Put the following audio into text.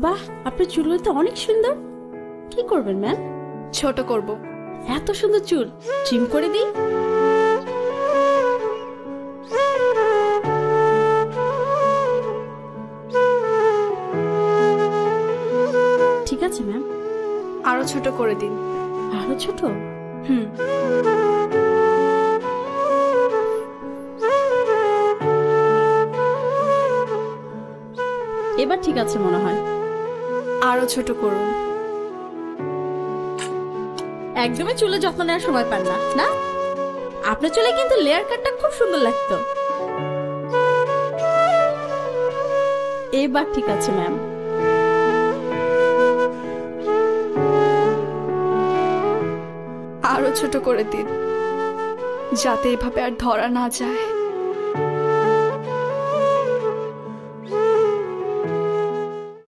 বাহ, আপনার চুলগুলো তো অনেক সুন্দর। কি করবেন ম্যাম? ছোট করব। এত সুন্দর চুল ট্রিম করে দিই। ঠিক আছে ম্যাম। আরো ছোট করে দিন। আরো ছোট? হুম। এবার ঠিক আছে মনে হয়। আরো ছোট করুন। একদমই চুলে যত্ন নেওয়ার সময় পান না, না? আপনার চুলে কিন্তু লেয়ার কাটটা খুব সুন্দর লাগতো। এবার ঠিক আছে ম্যাম। আরো ছোট করে দিন, যাতে এভাবে আর ধরা না যায়।